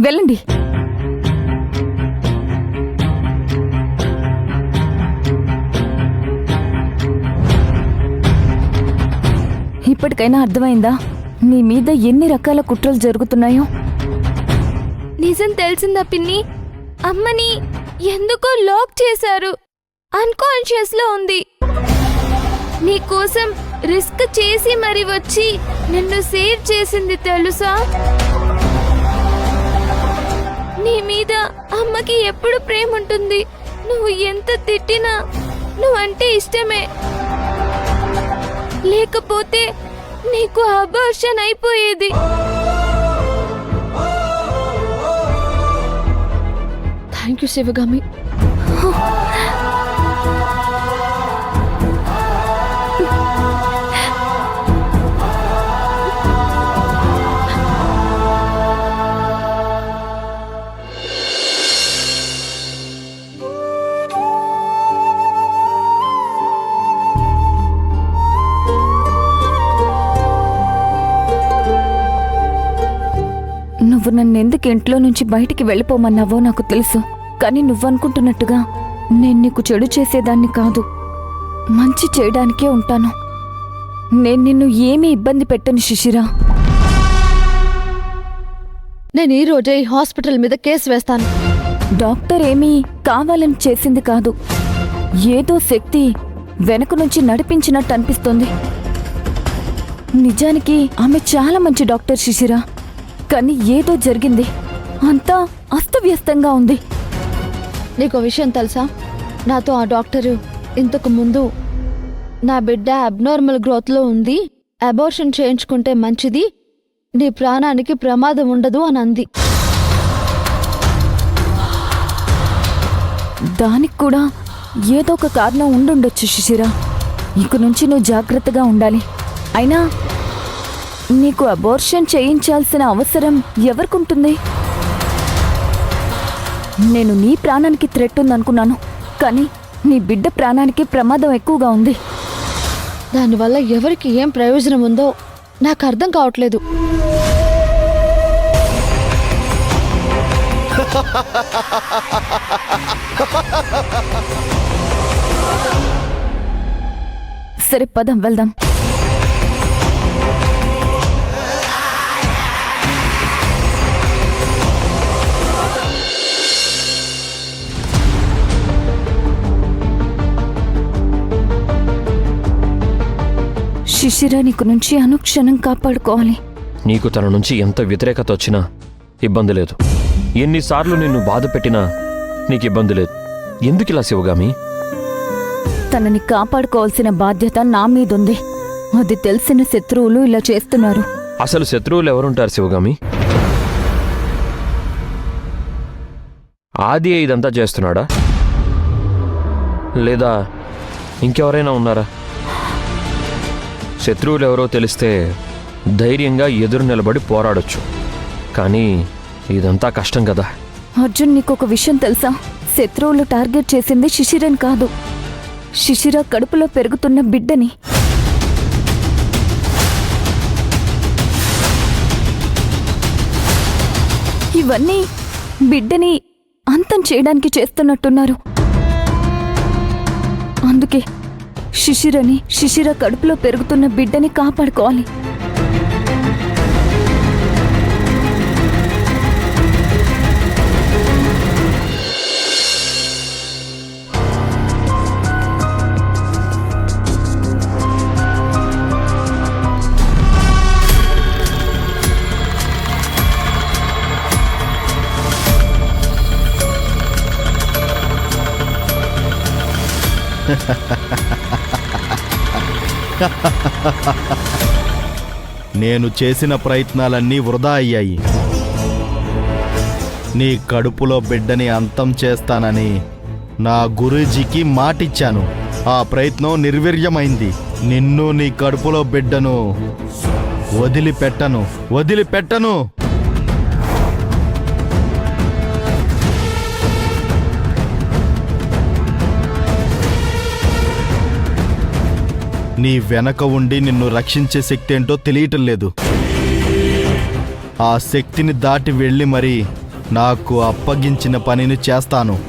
వెళ్ళండి. ఇప్పటికైనా అర్థమైందా నీ మీద ఎన్ని రకాల కుట్రలు జరుగుతున్నాయో? నిజం తెలిసిందా పిన్ని? అమ్మని ఎందుకో లాక్ చేశారు. అన్కాన్షియస్ లో ఉంది. నీకోసం రిస్క్ చేసి మరి వచ్చి నిన్ను సేవ్ చేసింది తెలుసా? నీ మీద అమ్మకి ఎప్పుడు ప్రేమ ఉంటుంది. నువ్వు ఎంత తిట్టినా నువ్వంటే ఇష్టమే. లేకపోతే నీకు అబార్షన్ అయిపోయేది. Thank you Sivagami. నువ్వు నన్నెందుకు ఇంట్లో నుంచి బయటికి వెళ్ళిపోమన్నావో నాకు తెలుసు. కానీ నువ్వనుకుంటున్నట్టుగా నేను నీకు చెడు చేసేదాన్ని కాదు, మంచి చేయడానికే ఉంటాను. నేను నిన్ను ఏమీ ఇబ్బంది పెట్టను శిశిరా. నేను ఈ రోజే ఈ హాస్పిటల్ మీద కేసు వేస్తాను. డాక్టర్ ఏమీ కావాలని చేసింది కాదు. ఏదో శక్తి వెనక నుంచి నడిపించినట్టు అనిపిస్తోంది. నిజానికి ఆమె చాలా మంచి డాక్టర్ శిశిరా. కానీ ఏదో జరిగింది. అంతా అస్తవ్యస్తంగా ఉంది. నీకు విషయం తెలుసా? నాతో ఆ డాక్టరు ఇంతకు ముందు నా బిడ్డ అబ్నార్మల్ గ్రోత్లో ఉంది, అబార్షన్ చేయించుకుంటే మంచిది, నీ ప్రాణానికి ప్రమాదం ఉండదు అని అంది. దానికి కూడా ఏదో ఒక కారణం ఉండుండొచ్చు శిశిరా. ఇక నుంచి నువ్వు జాగ్రత్తగా ఉండాలి. అయినా నీకు అబార్షన్ చేయించాల్సిన అవసరం ఎవరికుంటుంది? నేను నీ ప్రాణానికి థ్రెట్ ఉందనుకున్నాను, కానీ నీ బిడ్డ ప్రాణానికి ప్రమాదం ఎక్కువగా ఉంది. దానివల్ల ఎవరికి ఏం ప్రయోజనం ఉందో నాకు అర్థం కావట్లేదు. సరే పదం వెళ్దాం. శిశిరా నీకు నుంచి అనుక్షణం కాపాడుకోవాలి. నీకు తన నుంచి ఎంత వ్యతిరేకత వచ్చినా ఇబ్బంది లేదు. ఎన్నిసార్లు నిన్ను బాధ పెట్టినా నీకు ఇబ్బంది లేదు. ఎందుకిలా శివగామి? తనని కాపాడుకోవాల్సిన బాధ్యత నా మీదుంది. అది తెలిసిన శత్రువులు ఇలా చేస్తున్నారు. అసలు శత్రువులు ఎవరుంటారు శివగామి? ఆది ఇదంతా చేస్తున్నాడా, లేదా ఇంకెవరైనా ఉన్నారా? శత్రువులు ఎవరో తెలిస్తే ధైర్యంగా ఎదురు నిలబడి పోరాడొచ్చు. కానీ ఇదంతా కష్టం కదా. అర్జున్, నీకొక విషయం తెలుసా? శత్రువులు టార్గెట్ చేసింది శిశిరని కాదు, శిశిర కడుపులో పెరుగుతున్న బిడ్డని. ఇవన్నీ బిడ్డని అంతం చేయడానికి చేస్తున్నట్టున్నారు. అందుకే శిశిర కడుపులో పెరుగుతున్న బిడ్డని కాపాడుకోవాలి. నేను చేసిన ప్రయత్నాలన్నీ వృధా అయ్యాయి. నీ కడుపులో బిడ్డని అంతం చేస్తానని నా గురూజీకి మాటిచ్చాను. ఆ ప్రయత్నం నిర్వీర్యమైంది. నిన్ను నీ కడుపులో బిడ్డను వదిలిపెట్టను. నీ వెనక ఉండి నిన్ను రక్షించే శక్తి ఏంటో తెలియటం లేదు. ఆ శక్తిని దాటి వెళ్ళి మరి నాకు అప్పగించిన పనిని చేస్తాను.